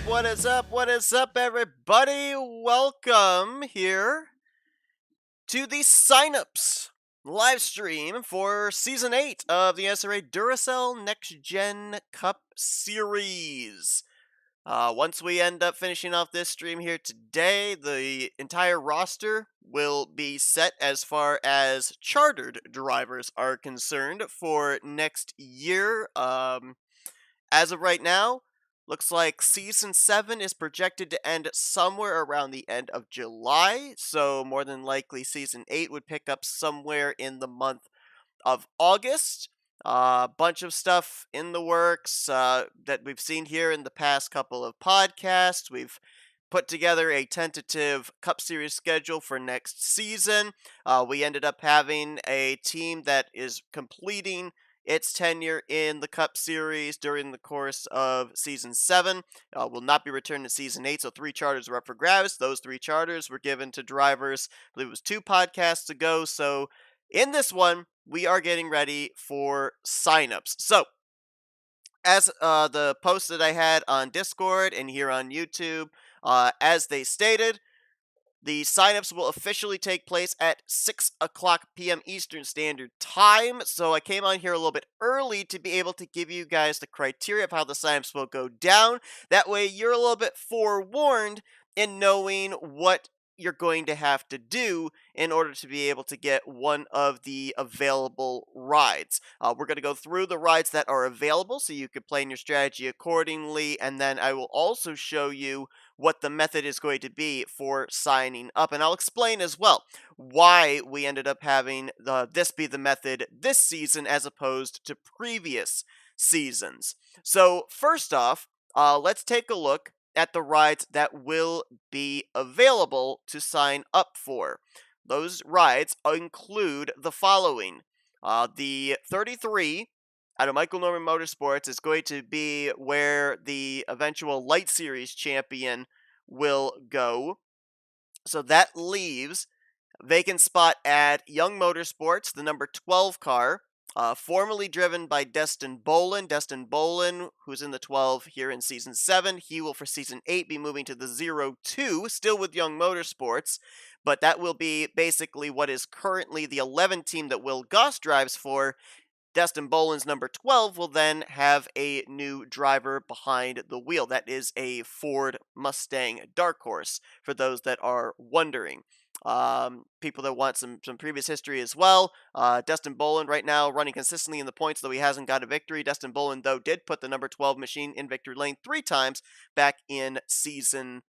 What is up? What is up, everybody? Welcome here to the Signups live stream for Season 8 of the NNSCRA Duracell Next Gen Cup Series. Once we end up finishing off this stream here today, the entire roster will be set as far as chartered drivers are concerned for next year. As of right now, looks like Season 7 is projected to end somewhere around the end of July, so more than likely Season 8 would pick up somewhere in the month of August. A bunch of stuff in the works that we've seen here in the past couple of podcasts. We've put together a tentative Cup Series schedule for next season. We ended up having a team that is completing its tenure in the Cup Series during the course of Season 7. Will not be returned to Season 8, so 3 charters were up for grabs. Those 3 charters were given to drivers, I believe it was 2 podcasts ago, so in this one, we are getting ready for signups. So, as the post that I had on Discord and here on YouTube, as they stated, the signups will officially take place at 6 o'clock p.m. Eastern Standard Time, so I came on here a little bit early to be able to give you guys the criteria of how the signups will go down. That way, you're a little bit forewarned in knowing what you're going to have to do in order to be able to get one of the available rides. We're going to go through the rides that are available so you can plan your strategy accordingly, and then I will also show you what the method is going to be for signing up. And I'll explain as well why we ended up having this be the method this season as opposed to previous seasons. So first off, let's take a look at the rides that will be available to sign up for. Those rides include the following. The 33 out of Michael Norman Motorsports is going to be where the eventual Light Series champion will go. So that leaves a vacant spot at Young Motorsports, the number 12 car, formerly driven by Destin Bolin. Destin Bolin, who's in the 12 here in Season 7, he will for Season 8 be moving to the 02, still with Young Motorsports, but that will be basically what is currently the 11 team that Will Goss drives for. Destin Bolin's number 12 will then have a new driver behind the wheel. That is a Ford Mustang Dark Horse, for those that are wondering. People that want some previous history as well. Destin Bolin right now running consistently in the points, though he hasn't got a victory. Destin Bolin, though, did put the number 12 machine in victory lane 3 times back in Season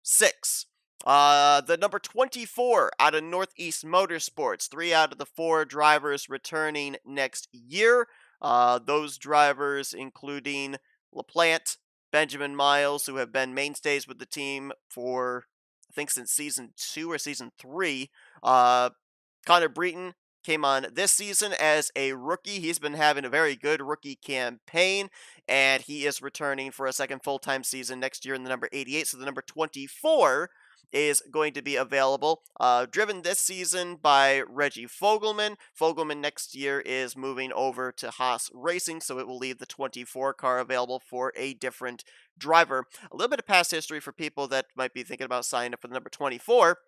6. The number 24 out of Northeast Motorsports. 3 out of the 4 drivers returning next year. Those drivers including LaPlante, Benjamin Miles, who have been mainstays with the team for, I think, since Season 2 or Season 3. Connor Breton came on this season as a rookie. He's been having a very good rookie campaign, and he is returning for a second full-time season next year in the number 88. So the number 24 is going to be available. Driven this season by Reggie Fogelman. Fogelman next year is moving over to Haas Racing, so it will leave the 24 car available for a different driver. A little bit of past history for people that might be thinking about signing up for the number 24.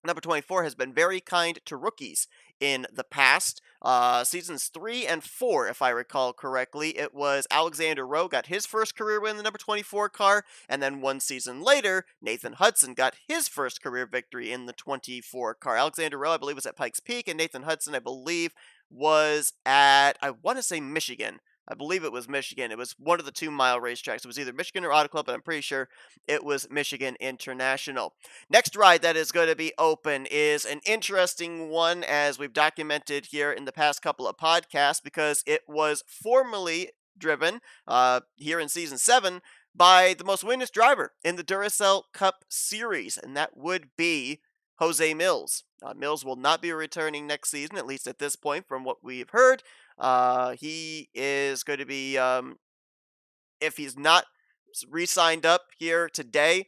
Number 24 has been very kind to rookies in the past. Seasons 3 and 4, if I recall correctly, it was Alexander Rowe got his first career win in the number 24 car, and then 1 season later, Nathan Hudson got his first career victory in the 24 car. Alexander Rowe, I believe, was at Pikes Peak, and Nathan Hudson, I believe, was at, I want to say, Michigan. I believe it was Michigan. It was one of the 2-mile racetracks. It was either Michigan or Auto Club, but I'm pretty sure it was Michigan International. Next ride that is going to be open is an interesting one, as we've documented here in the past couple of podcasts, because it was formerly driven here in Season 7 by the most winningest driver in the Duracell Cup Series, and that would be Jose Mills. Mills will not be returning next season, at least at this point, from what we've heard. He is going to be, if he's not re-signed up here today,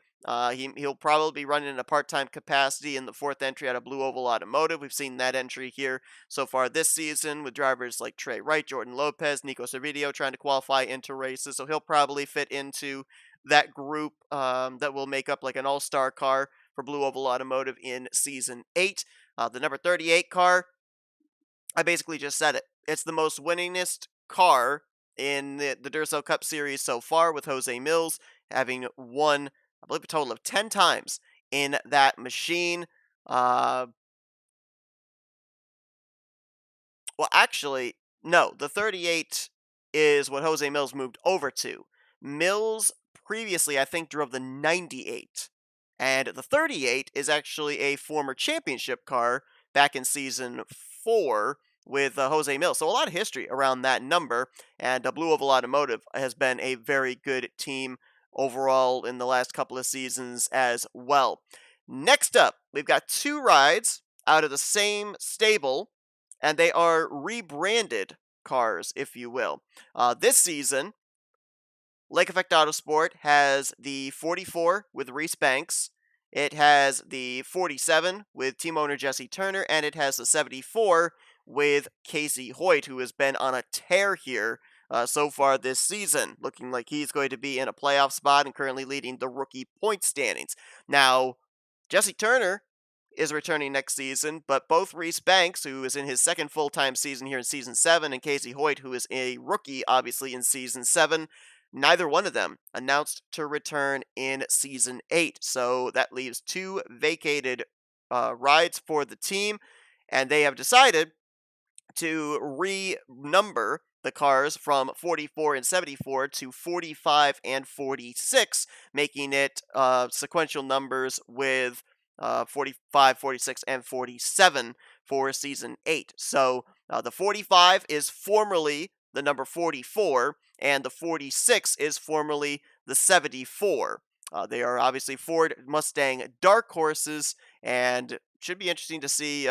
he'll probably be running in a part-time capacity in the 4th entry out of Blue Oval Automotive. We've seen that entry here so far this season with drivers like Trey Wright, Jordan Lopez, Nico Servideo trying to qualify into races, so he'll probably fit into that group that will make up like an all-star car for Blue Oval Automotive in Season 8. The number 38 car, I basically just said it. It's the most winningest car in the Duracell Cup Series so far, with Jose Mills having won, I believe, a total of 10 times in that machine. Uh, Well, actually, no. The 38 is what Jose Mills moved over to. Mills previously, I think, drove the 98. And the 38 is actually a former championship car back in season 4 with Jose Mills. So a lot of history around that number. And Blue Oval Automotive has been a very good team overall in the last couple of seasons as well. Next up, we've got two rides out of the same stable, and they are rebranded cars, if you will. This season, Lake Effect Autosport has the 44 with Reese Banks. It has the 47 with team owner Jesse Turner, and it has the 74 with Casey Hoyt, who has been on a tear here so far this season, looking like he's going to be in a playoff spot and currently leading the rookie point standings. Now, Jesse Turner is returning next season, but both Reese Banks, who is in his second full-time season here in Season 7, and Casey Hoyt, who is a rookie, obviously, in Season 7, neither one of them announced to return in Season 8. So that leaves two vacated rides for the team, and they have decided to renumber the cars from 44 and 74 to 45 and 46, making it sequential numbers with 45, 46, and 47 for Season 8. So the 45 is formerly the number 44, and the 46 is formerly the 74. They are obviously Ford Mustang dark horses, and should be interesting to see,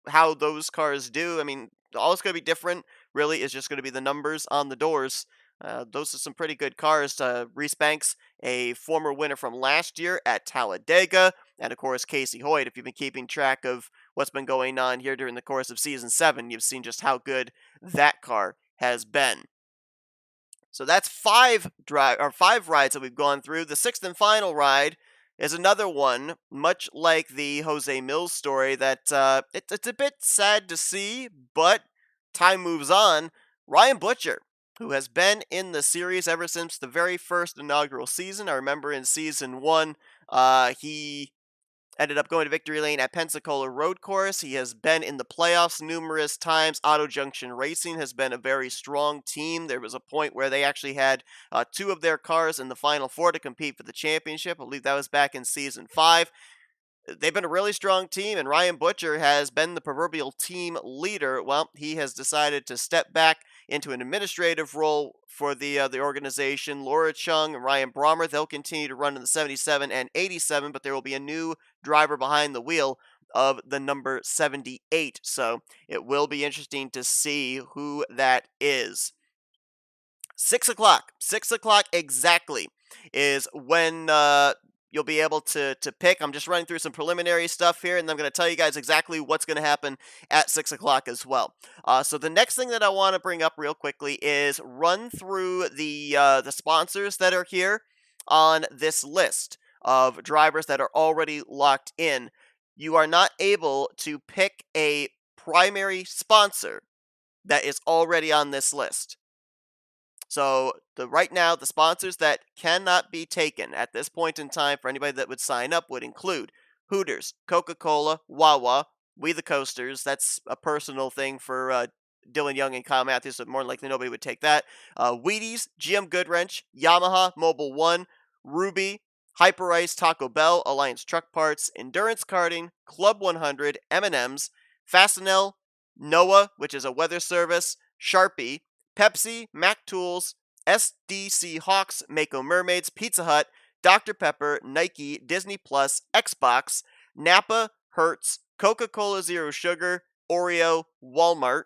how those cars do. I mean, all it's going to be different, really, is just going to be the numbers on the doors. Those are some pretty good cars. Reese Banks, a former winner from last year at Talladega, and of course Casey Hoyt. If you've been keeping track of what's been going on here during the course of Season 7, you've seen just how good that car has been. So that's five rides that we've gone through. The sixth and final ride is another one, much like the Jose Mills story, that it's a bit sad to see, but time moves on. Ryan Butcher, who has been in the series ever since the very first inaugural season. I remember in Season 1, he ended up going to victory lane at Pensacola Road Course. He has been in the playoffs numerous times. Auto Junction Racing has been a very strong team. There was a point where they actually had two of their cars in the Final Four to compete for the championship. I believe that was back in Season 5. They've been a really strong team, and Ryan Butcher has been the proverbial team leader. Well, he has decided to step back into an administrative role for the organization. Laura Chung and Ryan Brommer, they'll continue to run in the 77 and 87, but there will be a new driver behind the wheel of the number 78. So it will be interesting to see who that is. 6 o'clock exactly is when you'll be able to pick. I'm just running through some preliminary stuff here, and I'm going to tell you guys exactly what's going to happen at 6 o'clock as well. So the next thing that I want to bring up real quickly is run through the sponsors that are here on this list of drivers that are already locked in. You are not able to pick a primary sponsor that is already on this list. So right now, the sponsors that cannot be taken at this point in time for anybody that would sign up would include Hooters, Coca-Cola, Wawa, We the Coasters. That's a personal thing for Dylan Young and Kyle Matthews, so more than likely nobody would take that. Wheaties, GM Goodwrench, Yamaha, Mobile One, Ruby, Hyper Ice, Taco Bell, Alliance Truck Parts, Endurance Karting, Club 100, M&M's, Fastenal, Noah, which is a weather service, Sharpie, Pepsi, Mac Tools, SDC Hawks, Mako Mermaids, Pizza Hut, Dr. Pepper, Nike, Disney Plus, Xbox, Napa, Hertz, Coca-Cola Zero Sugar, Oreo, Walmart,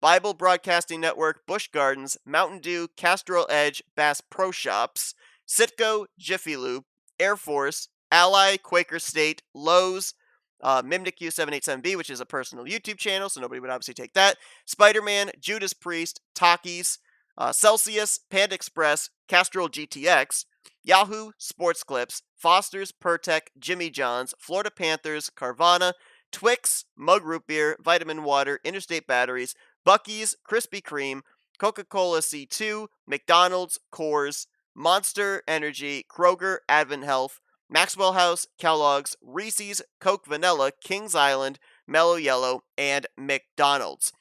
Bible Broadcasting Network, Busch Gardens, Mountain Dew, Castrol Edge, Bass Pro Shops, Citgo, Jiffy Lube, Air Force, Ally, Quaker State, Lowe's, Mimnick U787B, which is a personal YouTube channel, so nobody would obviously take that. Spider-Man, Judas Priest, Takis, Celsius, Panda Express, Castrol GTX, Yahoo Sports Clips, Foster's, Pertec, Jimmy John's, Florida Panthers, Carvana, Twix, Mug Root Beer, Vitamin Water, Interstate Batteries, Buc-ee's, Krispy Kreme, Coca-Cola C2, McDonald's, Coors, Monster Energy, Kroger, Advent Health, Maxwell House, Kellogg's, Reese's, Coke Vanilla, Kings Island, Mellow Yellow, and McDonald's.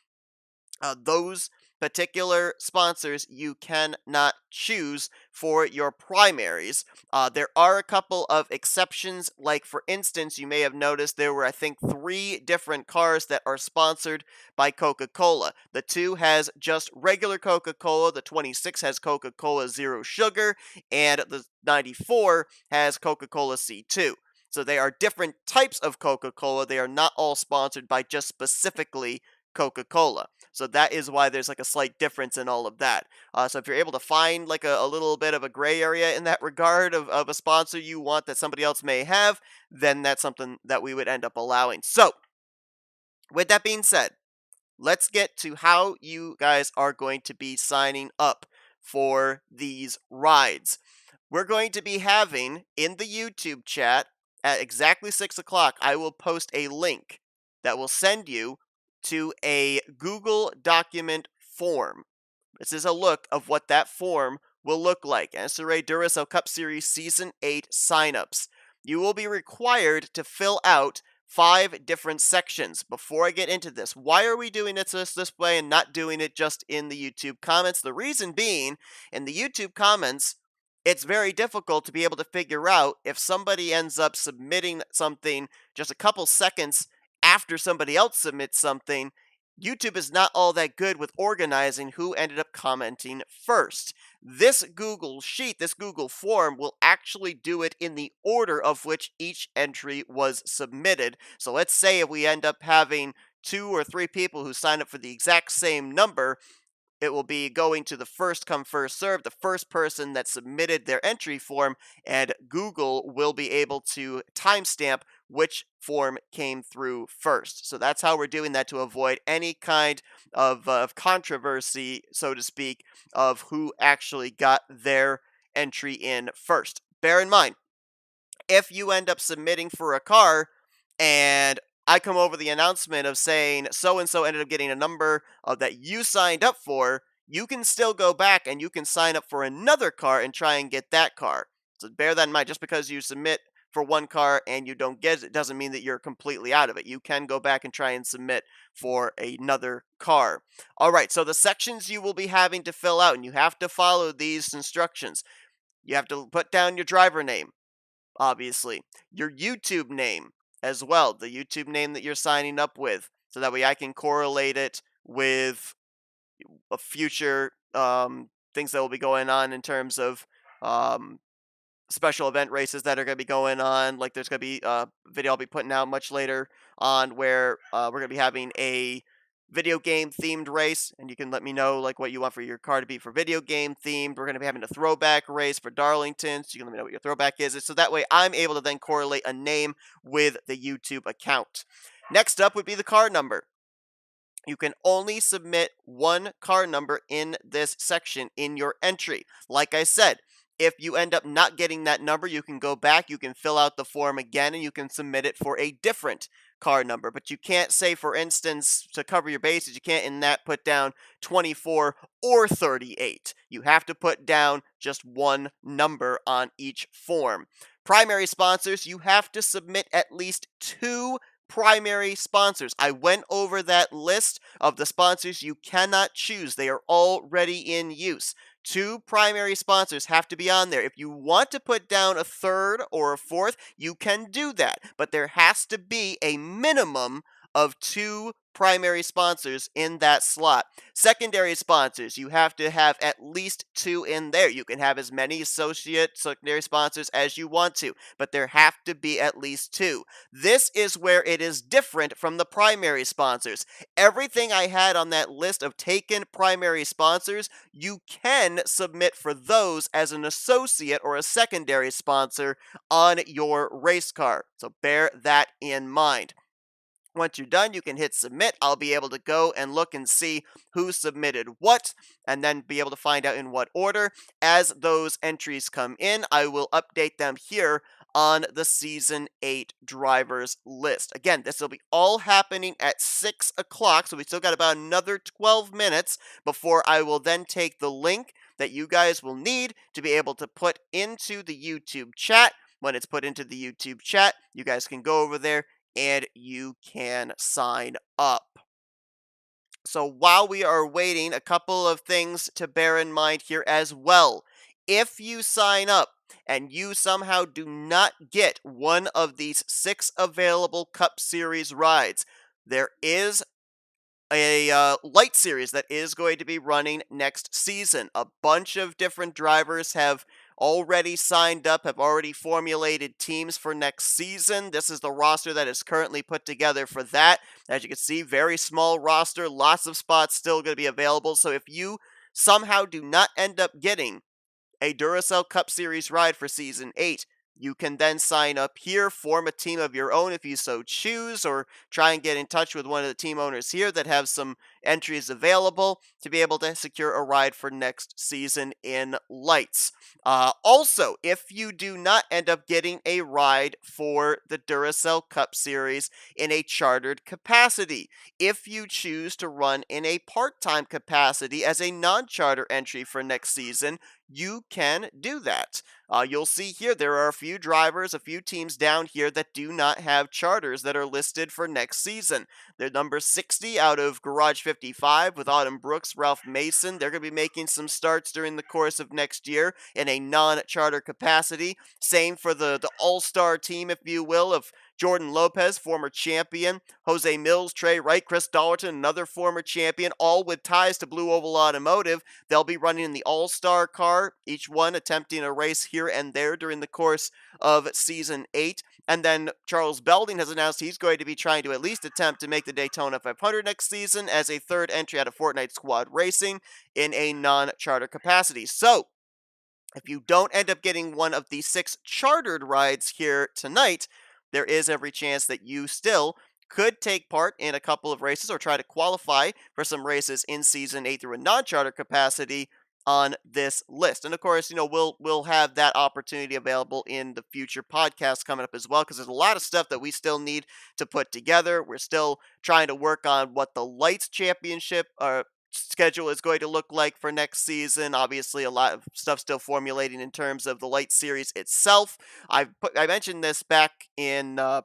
Those particular sponsors you cannot choose for your primaries. There are a couple of exceptions, like for instance, you may have noticed there were, I think, 3 different cars that are sponsored by Coca-Cola. The 2 has just regular Coca-Cola, the 26 has Coca-Cola Zero Sugar, and the 94 has Coca-Cola C2. So they are different types of Coca-Cola. They are not all sponsored by just specifically Coca-Cola. So that is why there's like a slight difference in all of that. So if you're able to find like a little bit of a gray area in that regard of a sponsor you want that somebody else may have, then that's something that we would end up allowing. So with that being said, let's get to how you guys are going to be signing up for these rides. We're going to be having in the YouTube chat at exactly 6 o'clock, I will post a link that will send you to a Google document form. This is a look of what that form will look like. NSRA Duracell Cup Series Season 8 signups. You will be required to fill out 5 different sections. Before I get into this, why are we doing it this way and not doing it just in the YouTube comments? The reason being, in the YouTube comments, it's very difficult to be able to figure out if somebody ends up submitting something just a couple seconds after somebody else submits something. YouTube is not all that good with organizing who ended up commenting first. This Google Sheet, this Google form, will actually do it in the order of which each entry was submitted. So let's say if we end up having 2 or 3 people who sign up for the exact same number, it will be going to the first come first serve, the first person that submitted their entry form, and Google will be able to timestamp which form came through first. So that's how we're doing that to avoid any kind of controversy, so to speak, of who actually got their entry in first. Bear in mind, if you end up submitting for a car and I come over the announcement of saying so and so ended up getting a number that you signed up for, you can still go back and you can sign up for another car and try and get that car. So bear that in mind. Just because you submit for one car and you don't get it doesn't mean that you're completely out of it. You can go back and try and submit for another car. All right, so the sections you will be having to fill out, and you have to follow these instructions. You have to put down your driver name, obviously, your YouTube name as well, the YouTube name that you're signing up with, so that way I can correlate it with a future things that will be going on in terms of um, special event races that are going to be going on. Like there's going to be a video I'll be putting out much later on where we're going to be having a video game themed race, and you can let me know like what you want for your car to be for video game themed. We're going to be having a throwback race for Darlington, so you can let me know what your throwback is, so that way I'm able to then correlate a name with the YouTube account. Next up would be the car number. You can only submit one car number in this section in your entry. Like I said, if you end up not getting that number, you can go back, you can fill out the form again, and you can submit it for a different car number. But you can't say, for instance, to cover your bases, you can't in that put down 24 or 38. You have to put down just one number on each form. Primary sponsors, you have to submit at least 2 primary sponsors. I went over that list of the sponsors you cannot choose. They are already in use. 2 primary sponsors have to be on there. If you want to put down a third or a fourth, you can do that. But there has to be a minimum of 2 primary sponsors in that slot. Secondary sponsors, you have to have at least 2 in there. You can have as many associate secondary sponsors as you want to, but there have to be at least 2. This is where it is different from the primary sponsors. Everything I had on that list of taken primary sponsors, you can submit for those as an associate or a secondary sponsor on your race car. So bear that in mind. Once you're done, you can hit submit. I'll be able to go and look and see who submitted what, and then be able to find out in what order. As those entries come in, I will update them here on the Season 8 drivers list. Again, this will be all happening at 6 o'clock, so we still got about another 12 minutes before I will then take the link that you guys will need to be able to put into the YouTube chat. When it's put into the YouTube chat, you guys can go over there and you can sign up. So while we are waiting, a couple of things to bear in mind here as well. If you sign up and you somehow do not get one of these 6 available Cup Series rides, there is a light series that is going to be running next season. A bunch of different drivers have already signed up, have already formulated teams for next season. This is the roster that is currently put together for that. As you can see, very small roster, lots of spots still going to be available. So if you somehow do not end up getting a Duracell Cup Series ride for Season 8, you can then sign up here, form a team of your own if you so choose, or try and get in touch with one of the team owners here that have some entries available to be able to secure a ride for next season in lights. Also, if you do not end up getting a ride for the Duracell Cup Series in a chartered capacity, if you choose to run in a part-time capacity as a non-charter entry for next season, you can do that. You'll see here there are a few drivers, a few teams down here that do not have charters that are listed for next season. They're number 60 out of Garage 55 with Autumn Brooks, Ralph Mason. They're going to be making some starts during the course of next year in a non-charter capacity. Same for the all-star team, if you will, of Jordan Lopez, former champion, Jose Mills, Trey Wright, Chris Dollerton, another former champion, all with ties to Blue Oval Automotive. They'll be running in the All-Star car, each one attempting a race here and there during the course of Season 8. And then Charles Belding has announced he's going to be trying to at least attempt to make the Daytona 500 next season as a third entry out of Fortnite Squad Racing in a non-charter capacity. So, if you don't end up getting one of the 6 chartered rides here tonight, there is every chance that you still could take part in a couple of races or try to qualify for some races in Season 8 through a non-charter capacity on this list. And of course, we'll have that opportunity available in the future podcasts coming up as well, because there's a lot of stuff that we still need to put together. We're still trying to work on what the Lights Championship schedule is going to look like for next season. Obviously, a lot of stuff still formulating in terms of the Light Series itself. I mentioned this back in the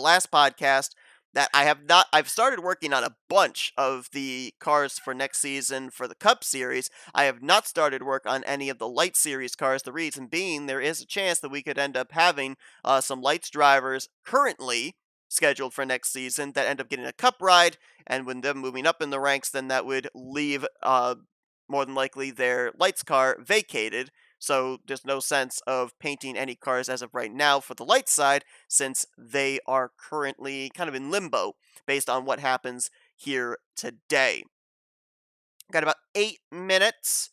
last podcast that I've started working on a bunch of the cars for next season for the Cup Series. I have not started work on any of the Light Series cars. The reason being, there is a chance that we could end up having some Lights drivers currently scheduled for next season that end up getting a Cup ride, and when them moving up in the ranks, then that would leave more than likely their Lights car vacated. So there's no sense of painting any cars as of right now for the light side, since they are currently kind of in limbo based on what happens here today. Got about 8 minutes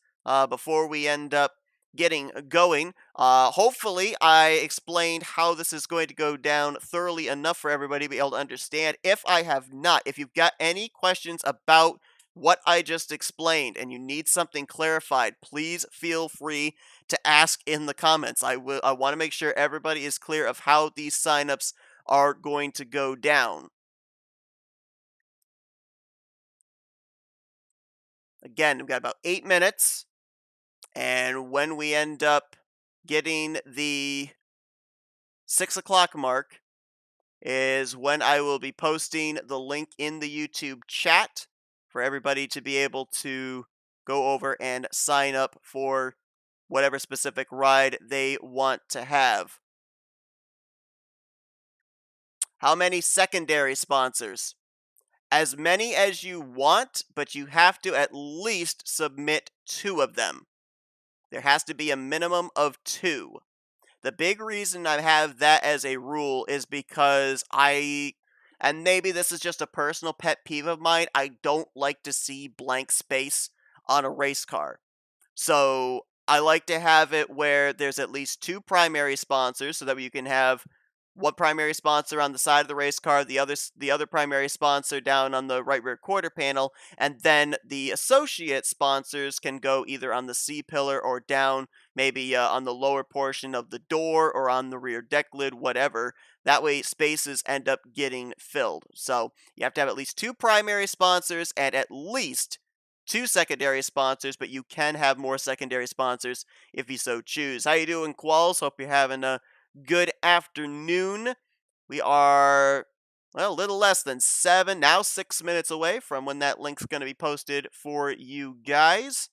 before we end up getting going. Hopefully, I explained how this is going to go down thoroughly enough for everybody to be able to understand. If I have not, if you've got any questions about what I just explained and you need something clarified, please feel free to ask in the comments. I want to make sure everybody is clear of how these signups are going to go down. Again, we've got about 8 minutes, and when we end up getting the 6 o'clock mark is when I will be posting the link in the YouTube chat for everybody to be able to go over and sign up for whatever specific ride they want to have. How many secondary sponsors? As many as you want, but you have to at least submit 2 of them. There has to be a minimum of 2. The big reason I have that as a rule is because and maybe this is just a personal pet peeve of mine, I don't like to see blank space on a race car. So I like to have it where there's at least 2 primary sponsors so that you can have one primary sponsor on the side of the race car, the other primary sponsor down on the right rear quarter panel, and then the associate sponsors can go either on the C pillar or down, maybe on the lower portion of the door or on the rear deck lid, whatever. That way, spaces end up getting filled. So you have to have at least two primary sponsors and at least two secondary sponsors, but you can have more secondary sponsors if you so choose. How you doing, Qualls? Hope you're having a good afternoon. We are, well, a little less than 7, now 6 minutes away from when that link's going to be posted for you guys.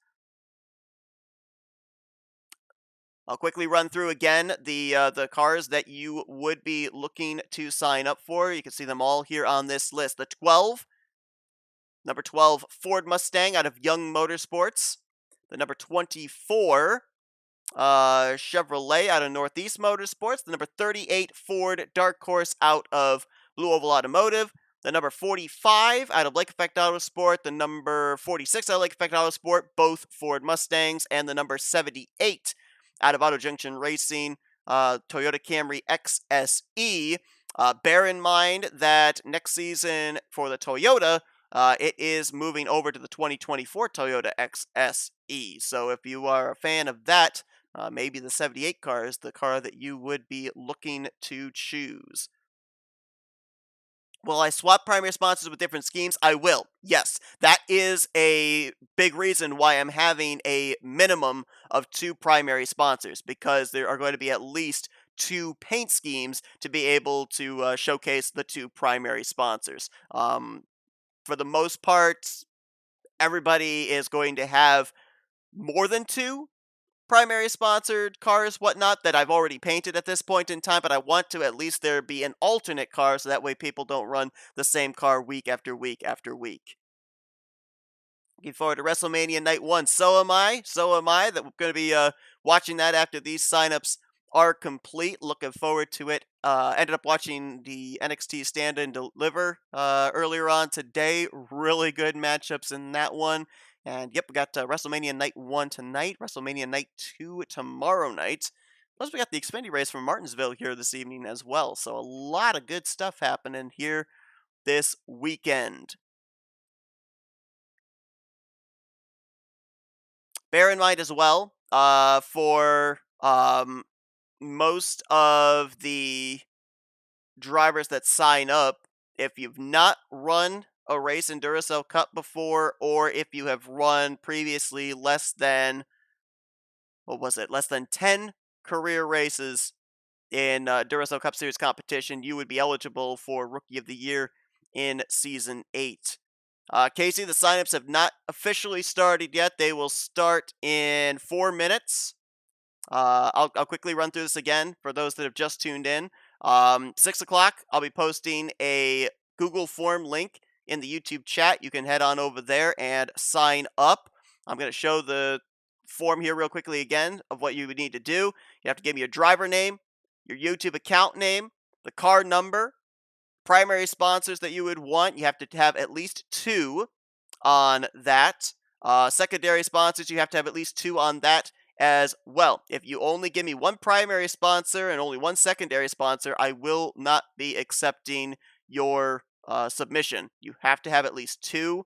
I'll quickly run through again the cars that you would be looking to sign up for. You can see them all here on this list. The number 12 Ford Mustang out of Young Motorsports. The number 24 Chevrolet out of Northeast Motorsports, the number 38 Ford Dark Horse out of Blue Oval Automotive, the number 45 out of Lake Effect Autosport, the number 46 out of Lake Effect Autosport, both Ford Mustangs, and the number 78 out of Auto Junction Racing, Toyota Camry XSE. Bear in mind that next season for the Toyota, it is moving over to the 2024 Toyota XSE. So if you are a fan of that, maybe the 78 car is the car that you would be looking to choose. Will I swap primary sponsors with different schemes? I will. Yes, that is a big reason why I'm having a minimum of two primary sponsors, because there are going to be at least two paint schemes to be able to showcase the two primary sponsors. For the most part, everybody is going to have more than two primary sponsored cars, whatnot, that I've already painted at this point in time, but I want to at least there be an alternate car so that way people don't run the same car week after week after week. Looking forward to WrestleMania Night 1. So am I. So am I. That we're going to be watching that after these signups are complete. Looking forward to it. Ended up watching the NXT Stand and Deliver earlier on today. Really good matchups in that one. And yep, we got WrestleMania Night 1 tonight, WrestleMania Night 2 tomorrow night. Plus, we got the Xfinity race from Martinsville here this evening as well. So, a lot of good stuff happening here this weekend. Bear in mind as well, for most of the drivers that sign up, if you've not run a race in Duracell Cup before, or if you have run previously less than, what was it, less than 10 career races in Duracell Cup Series competition, you would be eligible for Rookie of the Year in Season 8. Casey, the signups have not officially started yet. They will start in 4 minutes. I'll quickly run through this again for those that have just tuned in. 6 o'clock, I'll be posting a Google form link in the YouTube chat. You can head on over there and sign up. I'm going to show the form here real quickly again of what you would need to do. You have to give me your driver name, your YouTube account name, the car number, primary sponsors that you would want. You have to have at least two on that. Secondary sponsors, you have to have at least two on that as well. If you only give me one primary sponsor and only one secondary sponsor, I will not be accepting your submission. You have to have at least two.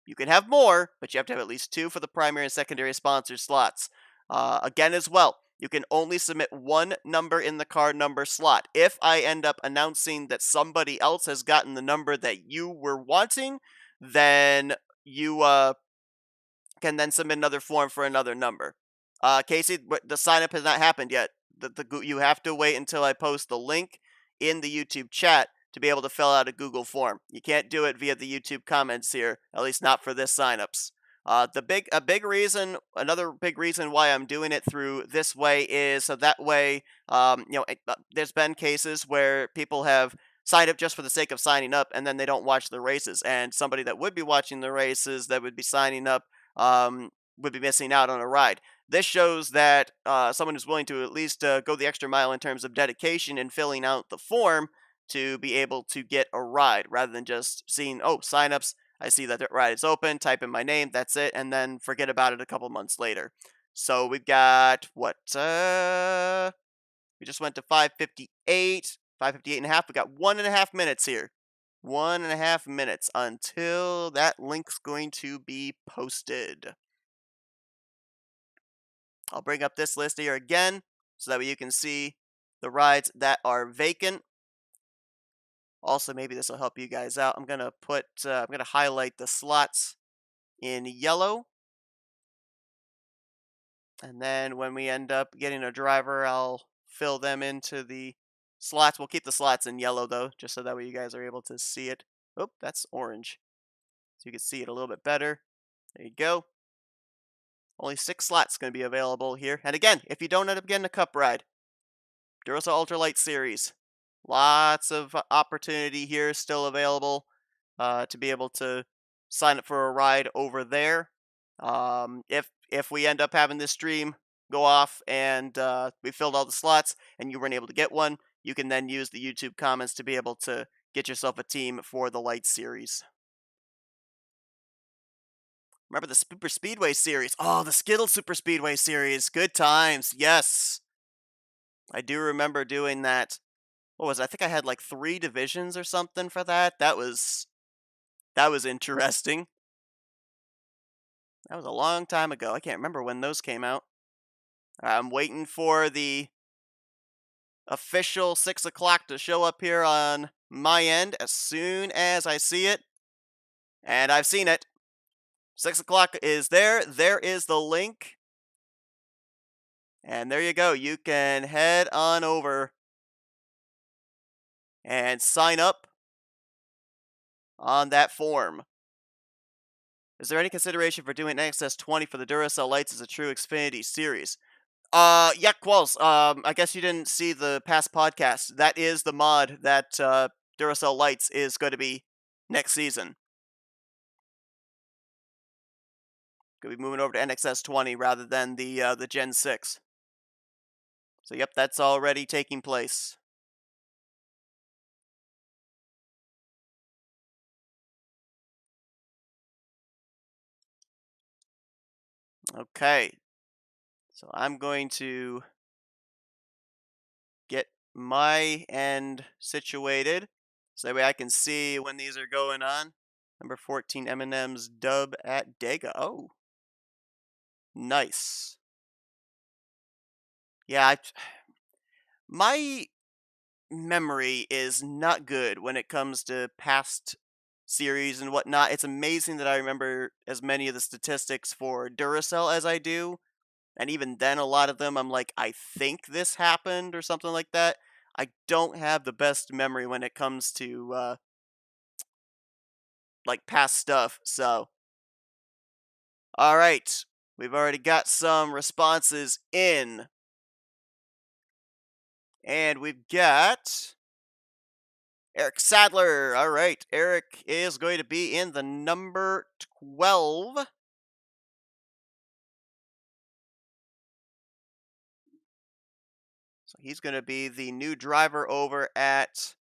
You can have more, but you have to have at least two for the primary and secondary sponsor slots. Again, as well, you can only submit one number in the car number slot. If I end up announcing that somebody else has gotten the number that you were wanting, then you can then submit another form for another number. Casey, the sign up has not happened yet. You have to wait until I post the link in the YouTube chat to be able to fill out a Google form. You can't do it via the YouTube comments here, at least not for this signups. Another big reason why I'm doing it through this way is so that way, there's been cases where people have signed up just for the sake of signing up, and then they don't watch the races, and somebody that would be watching the races that would be signing up would be missing out on a ride. This shows that someone who's willing to at least go the extra mile in terms of dedication and filling out the form to be able to get a ride, rather than just seeing, oh, signups, I see that the ride is open, type in my name, that's it, and then forget about it a couple months later. So we've got, we just went to 558. 5:58 and a half. We got 1.5 minutes here. 1.5 minutes until that link's going to be posted. I'll bring up this list here again so that way you can see the rides that are vacant. Also, maybe this will help you guys out. I'm gonna highlight the slots in yellow, and then when we end up getting a driver, I'll fill them into the slots. We'll keep the slots in yellow though, just so that way you guys are able to see it. Oh, that's orange, so you can see it a little bit better. There you go. Only 6 slots going to be available here. And again, if you don't end up getting a cup ride, Duracell Ultralight Series. Lots of opportunity here still available to be able to sign up for a ride over there. If we end up having this stream go off and we filled all the slots and you weren't able to get one, you can then use the YouTube comments to be able to get yourself a team for the Light Series. Remember the Super Speedway Series? Oh, the Skittle Super Speedway Series. Good times. Yes. I do remember doing that. What was it? I think I had like 3 divisions or something for that. That was interesting. That was a long time ago. I can't remember when those came out. I'm waiting for the official 6 o'clock to show up here on my end as soon as I see it. And I've seen it. 6 o'clock is there. There is the link. And there you go. You can head on over and sign up on that form. Is there any consideration for doing NXS 20 for the Duracell lights as a true Xfinity series? Yeah, Qualls. I guess you didn't see the past podcast. That is the mod that Duracell lights is going to be next season. Going to be moving over to NXS 20 rather than the Gen 6. So yep, that's already taking place. Okay. So I'm going to get my end situated so that way I can see when these are going on. Number 14, M&M's dub at Dega. Oh, nice. Yeah, my memory is not good when it comes to past series and whatnot. It's amazing that I remember as many of the statistics for Duracell as I do. And even then, a lot of them, I'm like, I think this happened or something like that. I don't have the best memory when it comes to like past stuff. So, all right, we've already got some responses in, and we've got Eric Sadler. All right, Eric is going to be in the number 12. So he's going to be the new driver over at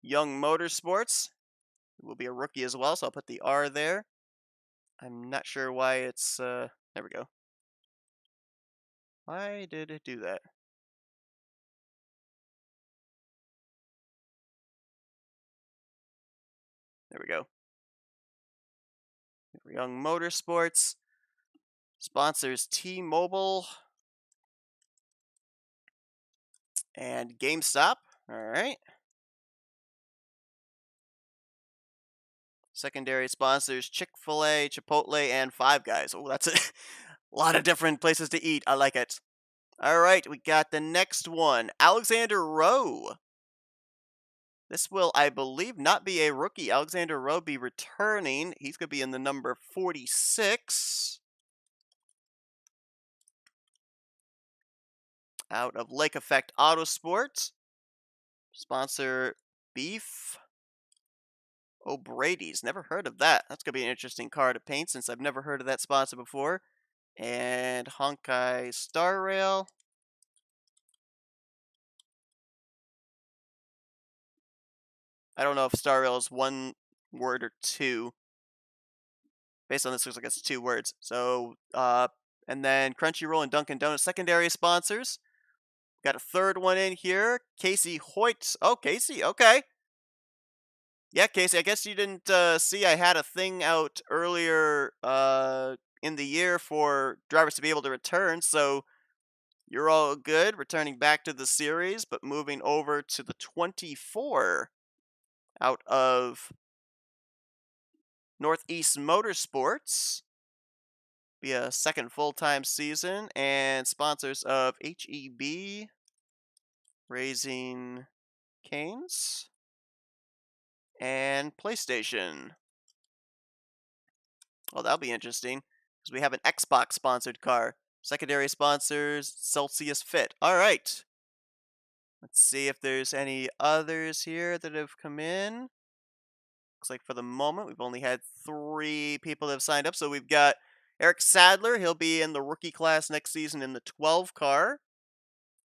Young Motorsports. He will be a rookie as well, so I'll put the R there. I'm not sure why it's, there we go. Why did it do that? There we go. Young Motorsports. Sponsors T-Mobile. And GameStop. Alright. Secondary sponsors Chick-fil-A, Chipotle, and Five Guys. Oh, that's a lot of different places to eat. I like it. Alright, we got the next one. Alexander Rowe. This will, I believe, not be a rookie. Alexander Rowe be returning. He's going to be in the number 46. Out of Lake Effect Autosports. Sponsor Beef O'Brady's. Never heard of that. That's going to be an interesting car to paint since I've never heard of that sponsor before. And Honkai Star Rail. I don't know if Star Rail is one word or two. Based on this, looks like it's 2 words. So, and then Crunchyroll and Dunkin' Donuts secondary sponsors. Got a third one in here. Casey Hoyt. Oh, Casey. Okay. Yeah, Casey. I guess you didn't see I had a thing out earlier in the year for drivers to be able to return. So you're all good, returning back to the series, but moving over to the 24 out of Northeast Motorsports. Be a second full-time season, and sponsors of HEB, Raising Canes, and PlayStation. Oh, that'll be interesting, because we have an Xbox-sponsored car. Secondary sponsors, Celsius Fit. All right. Let's see if there's any others here that have come in. Looks like for the moment, we've only had 3 people that have signed up. So we've got Eric Sadler. He'll be in the rookie class next season in the 12 car.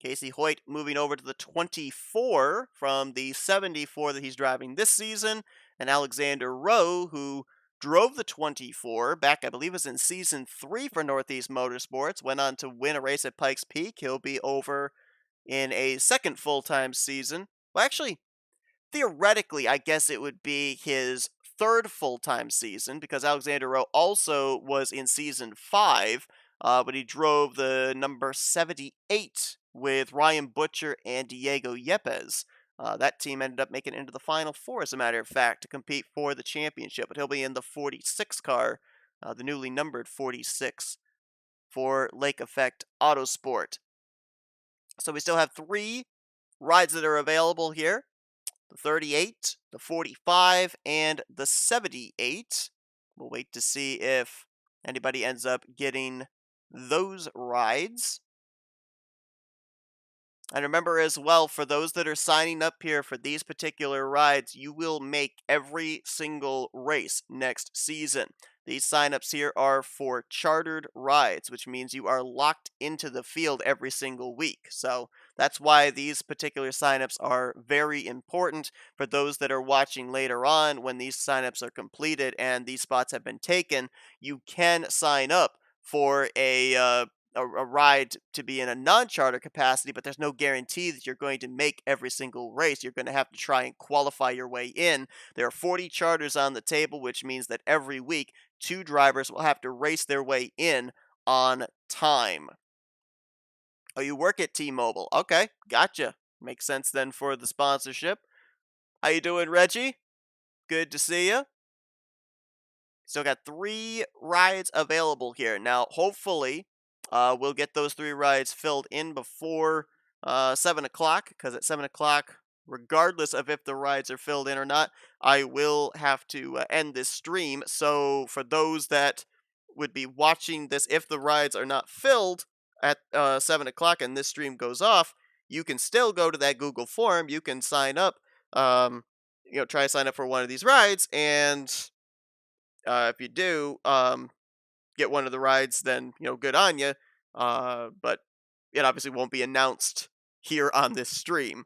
Casey Hoyt moving over to the 24 from the 74 that he's driving this season. And Alexander Rowe, who drove the 24 back, I believe, was in season 3 for Northeast Motorsports, went on to win a race at Pikes Peak. He'll be over in a second full-time season. Well, actually, theoretically, I guess it would be his third full-time season because Alexander Rowe also was in season 5, but he drove the number 78 with Ryan Butcher and Diego Yepes. That team ended up making it into the Final Four, as a matter of fact, to compete for the championship. But he'll be in the 46 car, the newly numbered 46, for Lake Effect Autosport. So we still have 3 rides that are available here. The 38, the 45, and the 78. We'll wait to see if anybody ends up getting those rides. And remember as well, for those that are signing up here for these particular rides, you will make every single race next season. These signups here are for chartered rides, which means you are locked into the field every single week. So that's why these particular signups are very important for those that are watching later on. When these signups are completed and these spots have been taken, you can sign up for a ride to be in a non-charter capacity, but there's no guarantee that you're going to make every single race. You're going to have to try and qualify your way in. There are 40 charters on the table, which means that every week, 2 drivers will have to race their way in on time. Oh, you work at T-Mobile. Okay, gotcha. Makes sense then for the sponsorship. How you doing, Reggie? Good to see you. Still got 3 rides available here. Now, hopefully, we'll get those 3 rides filled in before 7 o'clock, because at 7 o'clock, regardless of if the rides are filled in or not, I will have to end this stream. So for those that would be watching this, if the rides are not filled at 7 o'clock and this stream goes off, you can still go to that Google form. You can sign up, try to sign up for one of these rides, and if you do get one of the rides, then good on you. But it obviously won't be announced here on this stream.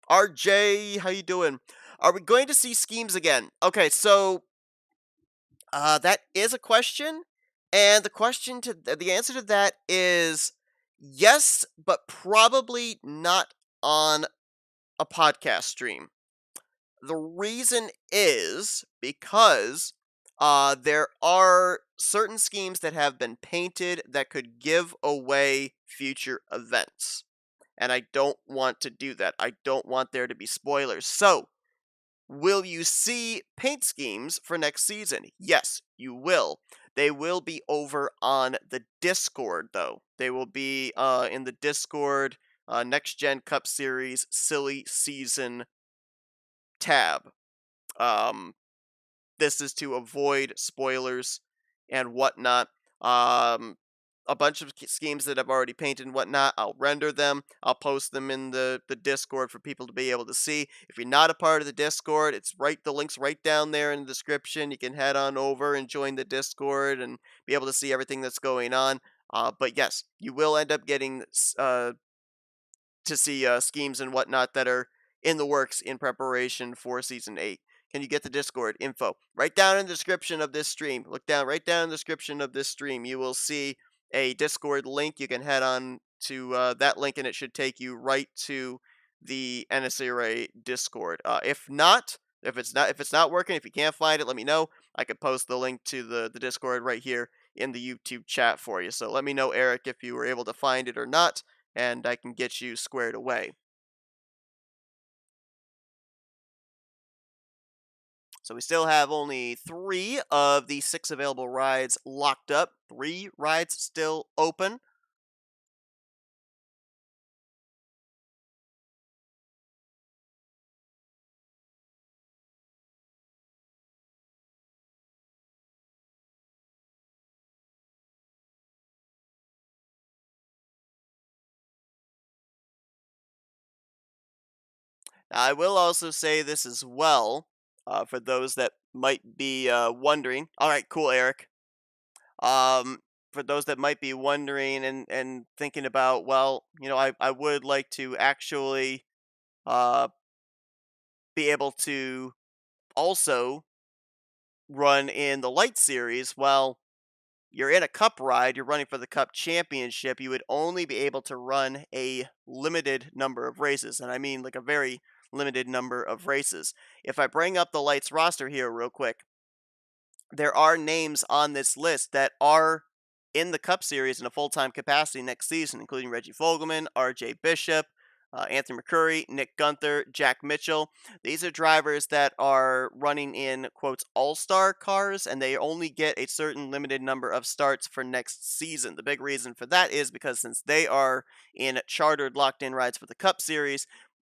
RJ, how you doing? Are we going to see schemes again? Okay, so that is a question, and the answer to that is yes, but probably not on a podcast stream. The reason is because there are certain schemes that have been painted that could give away future events. And I don't want to do that. I don't want there to be spoilers. So, will you see paint schemes for next season? Yes, you will. They will be over on the Discord, though. They will be in the Discord Next Gen Cup Series Silly Season tab. This is to avoid spoilers and whatnot. A bunch of schemes that I've already painted and whatnot, I'll render them. I'll post them in the Discord for people to be able to see. If you're not a part of the Discord, the link's right down there in the description. You can head on over and join the Discord and be able to see everything that's going on. But yes, you will end up getting to see schemes and whatnot that are in the works in preparation for Season 8. Can you get the Discord info? Right down in the description of this stream. Look down, right down in the description of this stream. You will see a Discord link. You can head on to that link, and it should take you right to the NSCRA Discord. If it's not working, if you can't find it, let me know. I could post the link to the Discord right here in the YouTube chat for you. So let me know, Eric, if you were able to find it or not, and I can get you squared away. So we still have only 3 of the 6 available rides locked up. 3 rides still open. I will also say this as well, for those that might be wondering. All right, cool, Eric. For those that might be wondering and thinking about, well, I would like to actually uh, be able to also run in the light series. Well, you're in a cup ride, you're running for the cup championship, you would only be able to run a limited number of races. And I mean like a very limited number of races. If I bring up the lights roster here real quick, there are names on this list that are in the Cup Series in a full time capacity next season, including Reggie Fogelman, R.J. Bishop, Anthony McCurry, Nick Gunther, Jack Mitchell. These are drivers that are running in, quotes, all star cars, and they only get a certain limited number of starts for next season. The big reason for that is because since they are in chartered locked in rides for the Cup Series,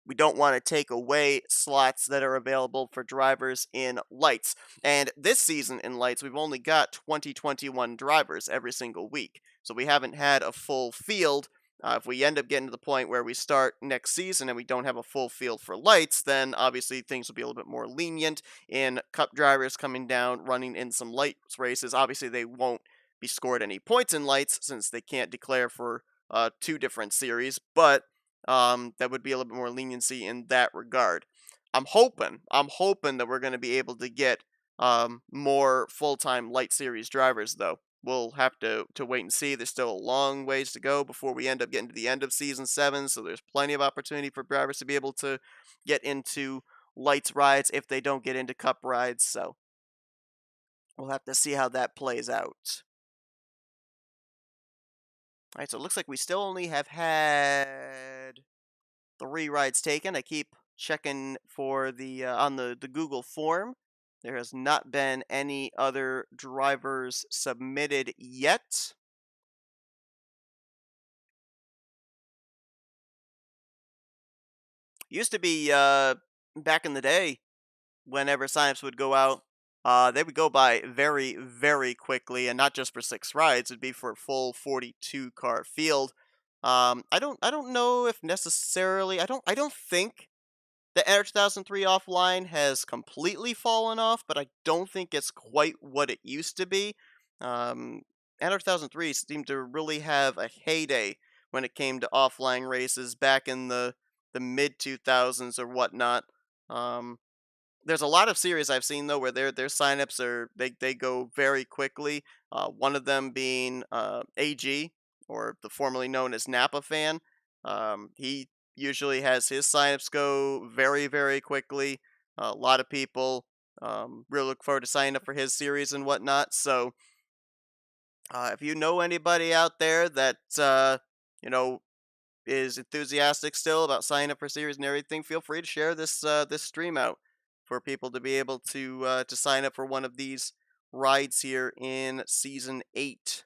we don't want to take away slots that are available for drivers in lights. And this season in lights, we've only got 2021 drivers every single week. So we haven't had a full field. If we end up getting to the point where we start next season and we don't have a full field for lights, then obviously things will be a little bit more lenient in cup drivers coming down, running in some lights races. Obviously, they won't be scored any points in lights since they can't declare for 2 different series, but that would be a little bit more leniency in that regard. I'm hoping that we're going to be able to get more full-time light series drivers, though. We'll have to wait and see. There's still a long ways to go before we end up getting to the end of season 7, so there's plenty of opportunity for drivers to be able to get into lights rides if they don't get into cup rides. So we'll have to see how that plays out. All right, so it looks like we still only have had 3 rides taken. I keep checking for the on the Google form. There has not been any other drivers submitted yet. Used to be back in the day, whenever signups would go out, they would go by very, very quickly, and not just for 6 rides. It'd be for a full 42 car field. I don't know if necessarily. I don't think the Air 2003 offline has completely fallen off, but I don't think it's quite what it used to be. Um, Air 2003 seemed to really have a heyday when it came to offline races back in the mid 2000s or whatnot. Um, there's a lot of series I've seen though where their signups they go very quickly. One of them being AG, or the formerly known as Napa Fan. He usually has his signups go very, very quickly. A lot of people really look forward to signing up for his series and whatnot. So if you know anybody out there that you know is enthusiastic still about signing up for series and everything, feel free to share this stream out for people to be able to sign up for one of these rides here in season 8.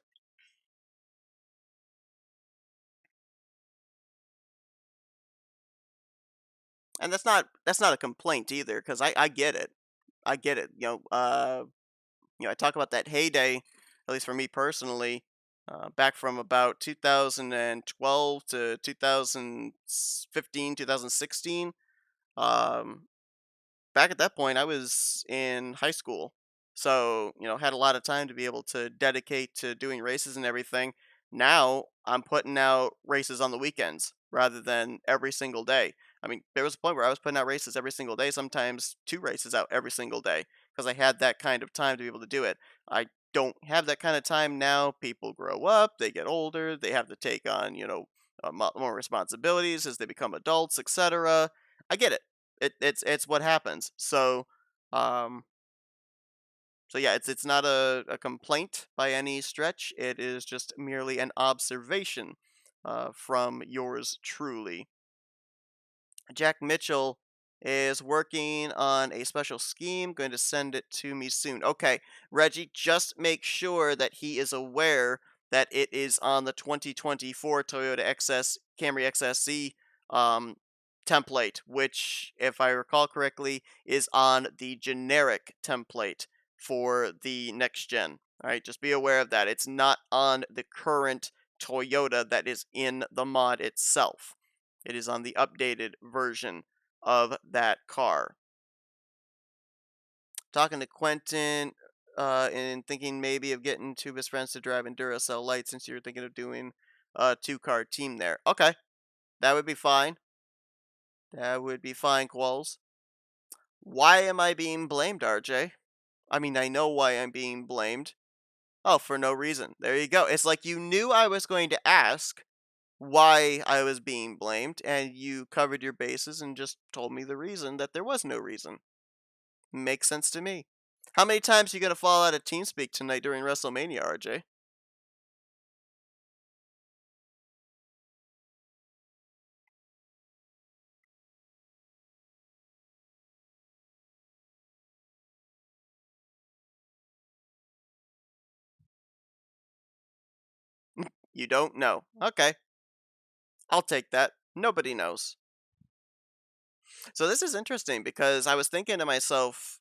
And that's not a complaint either, because I get it. I get it. I talk about that heyday, at least for me personally, back from about 2012 to 2015, 2016. Um, Back at that point, I was in high school. So, had a lot of time to be able to dedicate to doing races and everything. Now, I'm putting out races on the weekends rather than every single day. I mean, there was a point where I was putting out races every single day, sometimes 2 races out every single day, because I had that kind of time to be able to do it. I don't have that kind of time now. People grow up, they get older, they have to take on, more responsibilities as they become adults, etc. I get it. It's what happens. Um, so yeah, it's not a complaint by any stretch. It is just merely an observation from yours truly. Jack Mitchell is working on a special scheme, going to send it to me soon. Okay, Reggie, just make sure that he is aware that it is on the 2024 Toyota Camry XSE um, template, which, if I recall correctly, is on the generic template for the next gen. All right, just be aware of that. It's not on the current Toyota that is in the mod itself. It is on the updated version of that car. Talking to Quentin and thinking maybe of getting two of his friends to drive in Duracell Light since you're thinking of doing a two-car team there. Okay, that would be fine. That would be fine, Qualls. Why am I being blamed, RJ? I mean, I know why I'm being blamed. Oh, for no reason. There you go. It's like you knew I was going to ask why I was being blamed, and you covered your bases and just told me the reason that there was no reason. Makes sense to me. How many times are you gonna fall out of TeamSpeak tonight during WrestleMania, RJ? You don't know. Okay, I'll take that. Nobody knows. So this is interesting because I was thinking to myself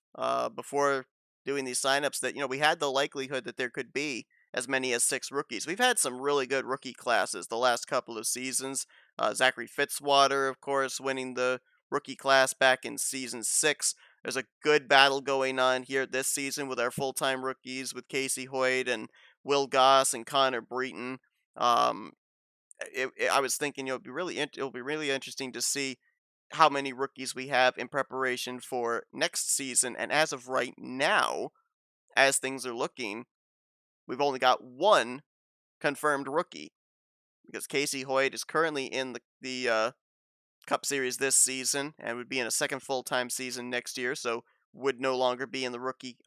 before doing these signups that we had the likelihood that there could be as many as six rookies. We've had some really good rookie classes the last couple of seasons. Zachary Fitzwater, of course, winning the rookie class back in season 6. There's a good battle going on here this season with our full-time rookies with Casey Hoyt and Will Goss and Connor Breton. Um, I was thinking it'll be really interesting to see how many rookies we have in preparation for next season. And as of right now, as things are looking, we've only got one confirmed rookie because Casey Hoyt is currently in the Cup Series this season and would be in a second full time season next year, so would no longer be in the rookie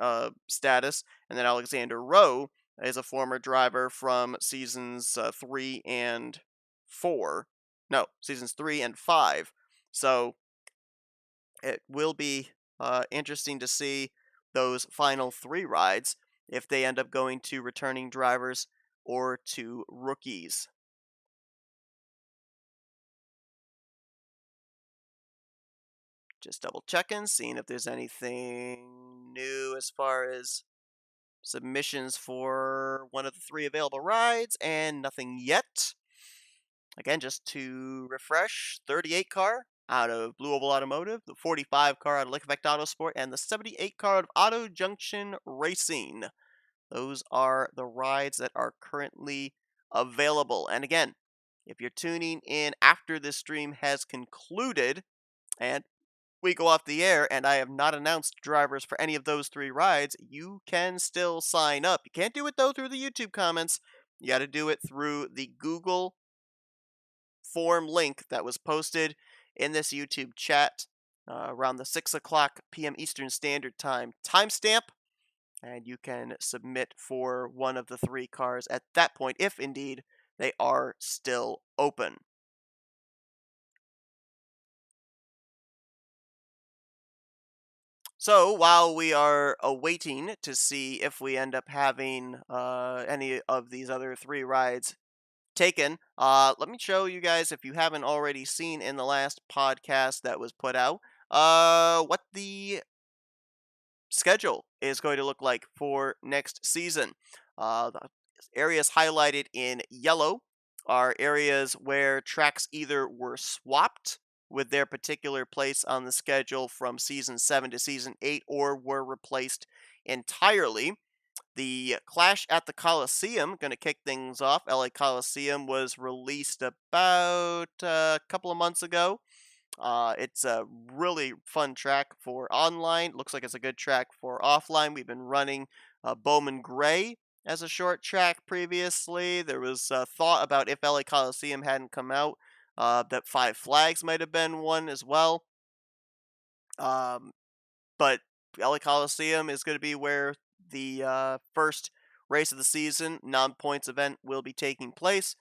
status. And then Alexander Rowe is a former driver from seasons 3 and 4. No, seasons 3 and 5. So it will be interesting to see those final three rides if they end up going to returning drivers or to rookies. Just double checking, seeing if there's anything new as far as submissions for one of the three available rides, and nothing yet. Again, just to refresh, 38 car out of Blue Oval Automotive, the 45 car out of Lake Effect Autosport, and the 78 car out of Auto Junction Racing. Those are the rides that are currently available. And again, if you're tuning in after this stream has concluded and we go off the air and I have not announced drivers for any of those three rides, you can still sign up. You can't do it though through the YouTube comments. You got to do it through the Google form link that was posted in this YouTube chat around the 6 o'clock p.m. Eastern Standard Time timestamp. And you can submit for one of the three cars at that point, if indeed they are still open. So while we are awaiting to see if we end up having any of these other three rides taken, let me show you guys, if you haven't already seen in the last podcast that was put out, what the schedule is going to look like for next season. The areas highlighted in yellow are areas where tracks either were swapped with their particular place on the schedule from season 7 to season 8 or were replaced entirely. The Clash at the Coliseum, going to kick things off. LA Coliseum was released about a couple of months ago. It's a really fun track for online. Looks like it's a good track for offline. We've been running Bowman Gray as a short track previously. There was thought about if LA Coliseum hadn't come out, that Five Flags might have been one as well. Um, but LA Coliseum is going to be where the first race of the season, non-points event, will be taking place.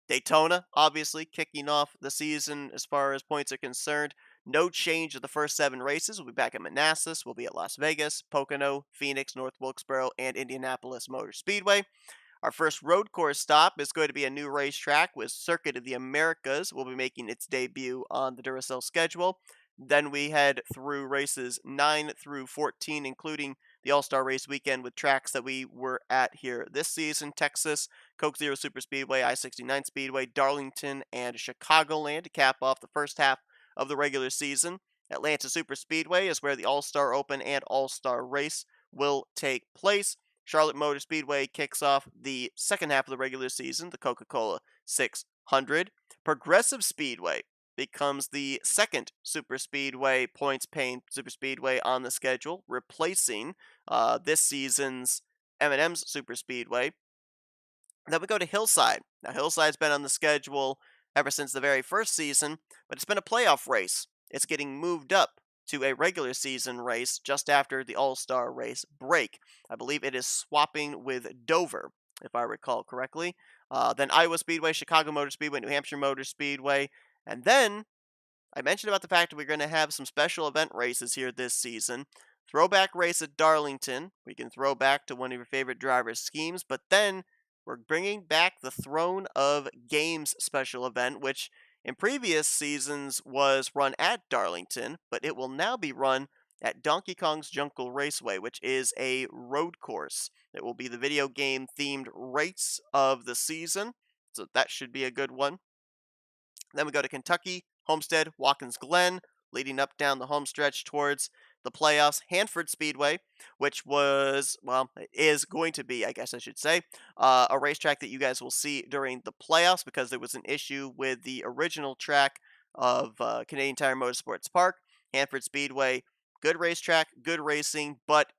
Daytona, obviously, kicking off the season as far as points are concerned. No change of the first 7 races. We'll be back at Manassas. We'll be at Las Vegas, Pocono, Phoenix, North Wilkesboro, and Indianapolis Motor Speedway. Our first road course stop is going to be a new racetrack with Circuit of the Americas. Will be making its debut on the Duracell schedule. Then we head through races 9 through 14, including the All-Star Race weekend with tracks that we were at here this season: Texas, Coke Zero Super Speedway, I-69 Speedway, Darlington, and Chicagoland to cap off the first half of the regular season. Atlanta Super Speedway is where the All-Star Open and All-Star Race will take place. Charlotte Motor Speedway kicks off the second half of the regular season, the Coca-Cola 600. Progressive Speedway becomes the second super speedway, points-paying super speedway on the schedule, replacing this season's M&M's Super Speedway. Then we go to Hillside. Now, Hillside's been on the schedule ever since the very first season, but it's been a playoff race. It's getting moved up to a regular season race just after the All-Star race break. I believe it is swapping with Dover, if I recall correctly. Then Iowa Speedway, Chicago Motor Speedway, New Hampshire Motor Speedway, and then I mentioned about the fact that we're going to have some special event races here this season. Throwback race at Darlington. We can throw back to one of your favorite drivers' schemes, but then we're bringing back the Throne of Games special event, which in previous seasons was run at Darlington, but it will now be run at Donkey Kong's Jungle Raceway, which is a road course. It will be the video game themed race of the season, so that should be a good one. Then we go to Kentucky, Homestead, Watkins Glen, leading up down the home stretch towards the playoffs. Hanford Speedway, which was, well, is going to be, I guess I should say, a racetrack that you guys will see during the playoffs because there was an issue with the original track of Canadian Tire Motorsports Park. Hanford Speedway, good racetrack, good racing, but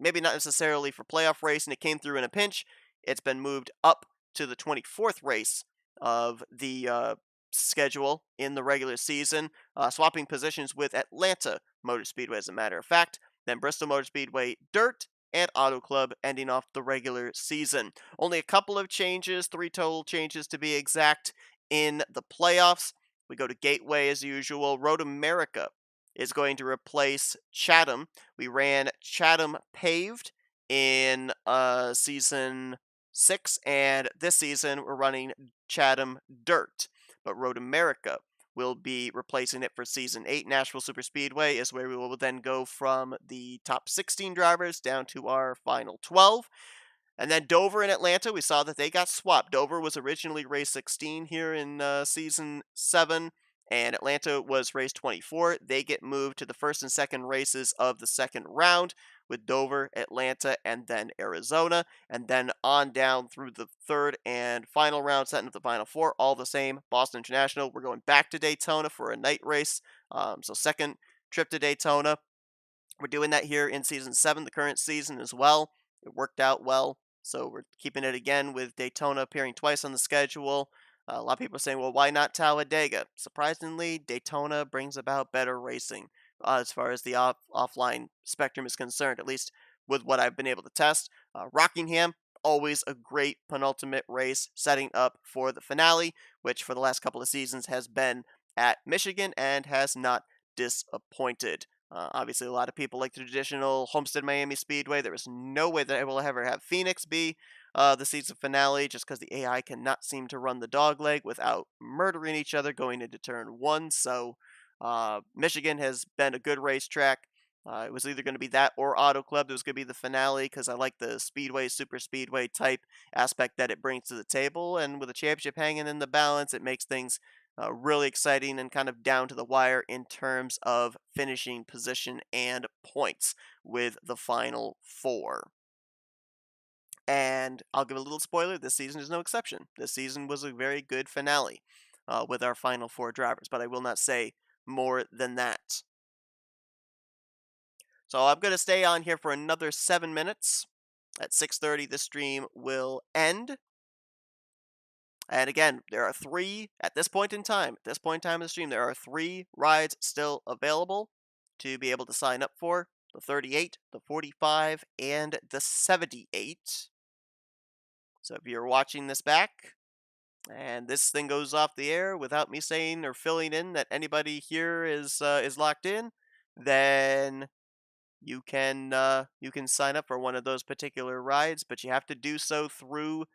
maybe not necessarily for playoff race, and it came through in a pinch. It's been moved up to the 24th race of the schedule in the regular season, swapping positions with Atlanta Motor Speedway, as a matter of fact. Then Bristol Motor Speedway Dirt and Auto Club ending off the regular season. Only a couple of changes, 3 total changes to be exact, in the playoffs. We go to Gateway as usual. Road America is going to replace Chatham. We ran Chatham paved in season 6, and this season we're running Chatham dirt. But Road America will be replacing it for season 8. Nashville Super Speedway is where we will then go from the top 16 drivers down to our final 12. And then Dover and Atlanta, we saw that they got swapped. Dover was originally race 16 here in season 7, and Atlanta was race 24. They get moved to the first and second races of the second round with Dover, Atlanta, and then Arizona. And then on down through the third and final round, setting up the final 4, all the same. Boston International, we're going back to Daytona for a night race. So second trip to Daytona. We're doing that here in season 7, the current season as well. It worked out well. So we're keeping it again with Daytona appearing twice on the schedule. A lot of people are saying, well, why not Talladega? Surprisingly, Daytona brings about better racing as far as the offline spectrum is concerned, at least with what I've been able to test. Rockingham, always a great penultimate race, setting up for the finale, which for the last couple of seasons has been at Michigan and has not disappointed. Obviously, a lot of people like the traditional Homestead Miami Speedway. There is no way that I will ever have Phoenix be the season finale, just because the AI cannot seem to run the dog leg without murdering each other going into turn 1. So, Michigan has been a good racetrack. It was either going to be that or Auto Club that was going to be the finale because I like the Speedway, Super Speedway type aspect that it brings to the table. And with a championship hanging in the balance, it makes things really exciting and kind of down to the wire in terms of finishing position and points with the final 4. And I'll give a little spoiler, this season is no exception. This season was a very good finale with our final 4 drivers, but I will not say more than that. So I'm going to stay on here for another 7 minutes. At 6:30, the stream will end. And again, there are three at this point in time. At this point in time of the stream, there are three rides still available to be able to sign up for: the 38, the 45, and the 78. So if you're watching this back and this thing goes off the air without me saying or filling in that anybody here is locked in, then you can sign up for one of those particular rides, but you have to do so through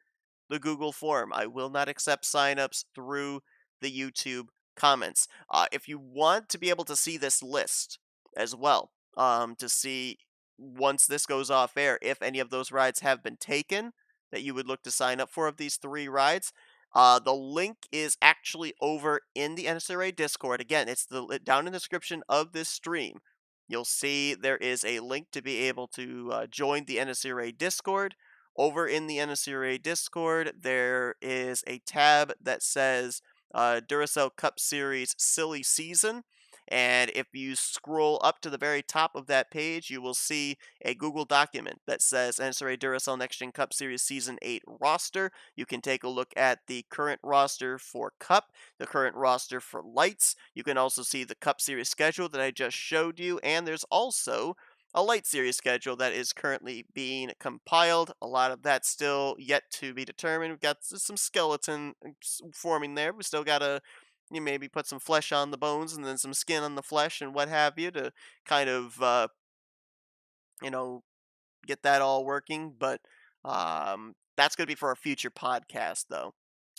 the Google form. I will not accept signups through the YouTube comments. If you want to be able to see this list as well, to see once this goes off air, if any of those rides have been taken that you would look to sign up for of these three rides, the link is actually over in the NSRA Discord. Again, it's down in the description of this stream. You'll see there is a link to be able to join the NSRA Discord. Over in the NNSCRA Discord, there is a tab that says Duracell Cup Series Silly Season. And if you scroll up to the very top of that page, you will see a Google document that says NSRA Duracell Next Gen Cup Series Season 8 roster. You can take a look at the current roster for Cup, the current roster for Lights. You can also see the Cup Series schedule that I just showed you, and there's also a Light Series schedule that is currently being compiled. A lot of that's still yet to be determined. We've got some skeleton forming there. We still got to maybe put some flesh on the bones and then some skin on the flesh and what have you to kind of, you know, get that all working. But that's going to be for a future podcast, though.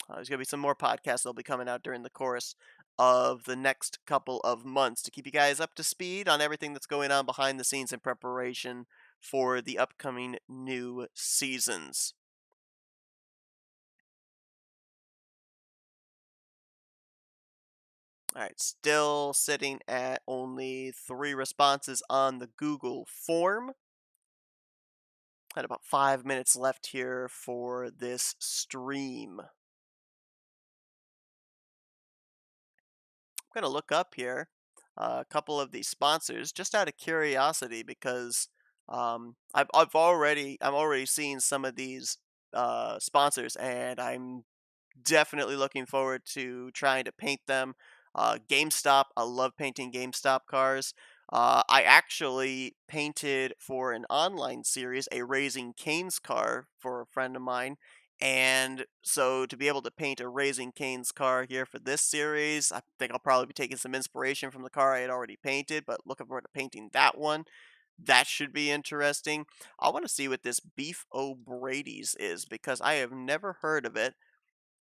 There's going to be some more podcasts that'll be coming out during the course of the next couple of months to keep you guys up to speed on everything that's going on behind the scenes in preparation for the upcoming new seasons. All right, still sitting at only 3 responses on the Google form. Had about 5 minutes left here for this stream. I'm gonna look up here a couple of these sponsors just out of curiosity because I'm already seeing some of these sponsors and I'm definitely looking forward to trying to paint them. GameStop, I love painting GameStop cars. I actually painted for an online series a Raising Cane's car for a friend of mine. And so to be able to paint a Raising Cane's car here for this series, I think I'll probably be taking some inspiration from the car I had already painted, but looking forward to painting that one. That should be interesting. I want to see what this Beef O'Brady's is because I have never heard of it.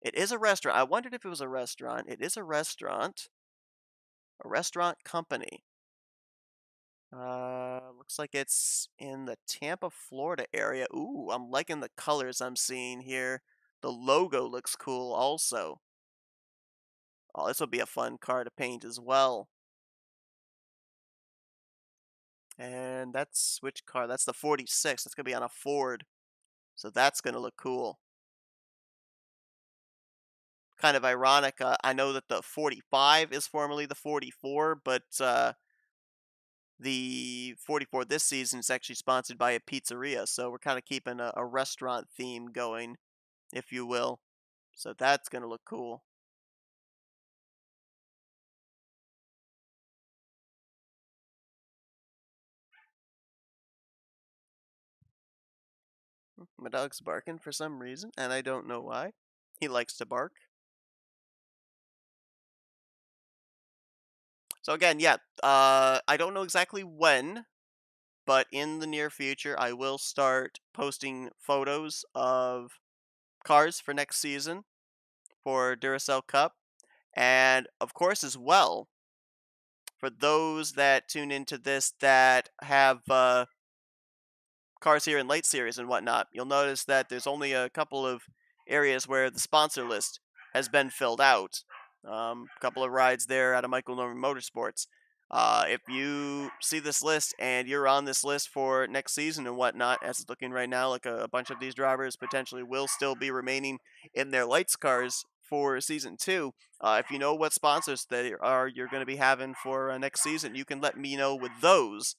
It is a restaurant. I wondered if it was a restaurant. It is a restaurant company. Looks like it's in the Tampa, Florida area. Ooh, I'm liking the colors I'm seeing here. The logo looks cool also. Oh, this will be a fun car to paint as well. And that's which car? That's the 46. That's going to be on a Ford. So that's going to look cool. Kind of ironic. I know that the 45 is formerly the 44, but the 44 this season is actually sponsored by a pizzeria, so we're kind of keeping a restaurant theme going, if you will. So that's going to look cool. My dog's barking for some reason, and I don't know why. He likes to bark. So again, yeah, I don't know exactly when, but in the near future, I will start posting photos of cars for next season for Duracell Cup. And of course, as well, for those that tune into this that have cars here in late series and whatnot, you'll notice that there's only a couple of areas where the sponsor list has been filled out. A couple of rides there out of Michael Norman Motorsports. If you see this list and you're on this list for next season and whatnot, as it's looking right now, like a bunch of these drivers potentially will still be remaining in their lights cars for season 2. If you know what sponsors you're going to be having for next season, you can let me know with those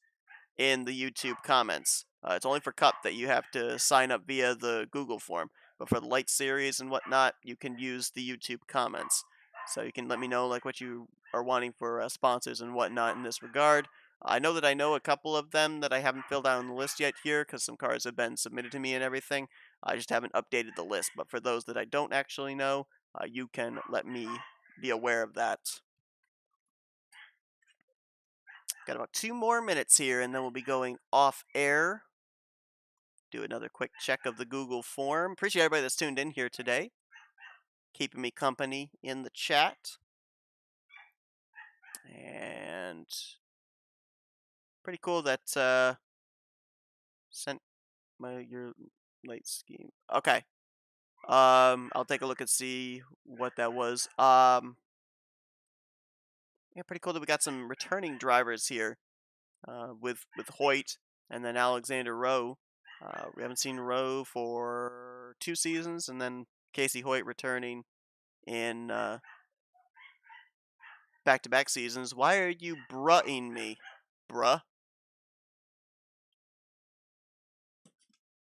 in the YouTube comments. It's only for Cup that you have to sign up via the Google form. But for the light series and whatnot, you can use the YouTube comments. So you can let me know like what you are wanting for sponsors and whatnot in this regard. I know that I know a couple of them that I haven't filled out on the list yet here because some cards have been submitted to me and everything. I just haven't updated the list. But for those that I don't actually know, you can let me be aware of that. Got about 2 more minutes here, and then we'll be going off air. Do another quick check of the Google form. Appreciate everybody that's tuned in here today, keeping me company in the chat. And pretty cool that sent your late scheme. Okay. I'll take a look and see what that was. Yeah, pretty cool that we got some returning drivers here. With Hoyt and then Alexander Rowe. We haven't seen Rowe for 2 seasons, and then Casey Hoyt returning in back-to-back seasons. Why are you bruhing me, bruh?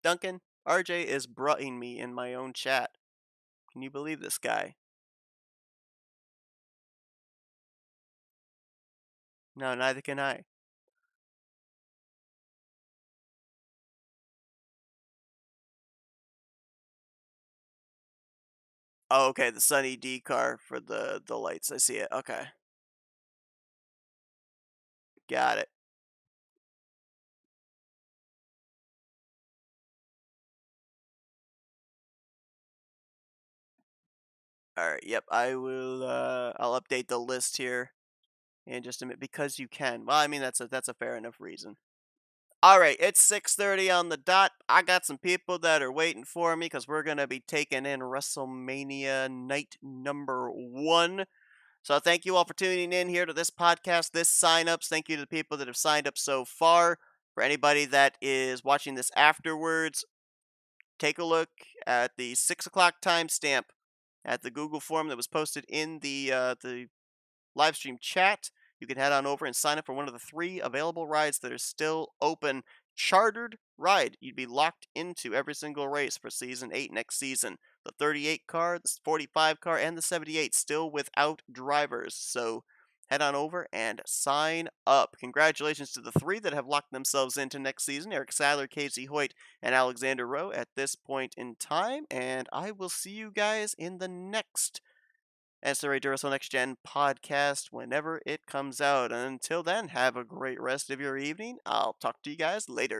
Duncan, RJ is bruhing me in my own chat. Can you believe this guy? No, neither can I. Oh, okay, the Sunny D car for the lights. I see it. Okay. Got it. Alright, yep, I'll update the list here in just a minute because you can. Well, I mean that's a fair enough reason. Alright, it's 6:30 on the dot. I got some people that are waiting for me because we're gonna be taking in WrestleMania night number 1. So thank you all for tuning in here to this podcast, this signups. Thank you to the people that have signed up so far. For anybody that is watching this afterwards, take a look at the 6 o'clock timestamp at the Google form that was posted in the live stream chat. You can head on over and sign up for one of the 3 available rides that are still open. Chartered ride. You'd be locked into every single race for season 8 next season. The 38 car, the 45 car, and the 78 still without drivers. So head on over and sign up. Congratulations to the 3 that have locked themselves into next season: Eric Sadler, Casey Hoyt, and Alexander Rowe at this point in time. And I will see you guys in the next NNSCRA Duracell Next Gen podcast whenever it comes out. Until then, have a great rest of your evening. I'll talk to you guys later.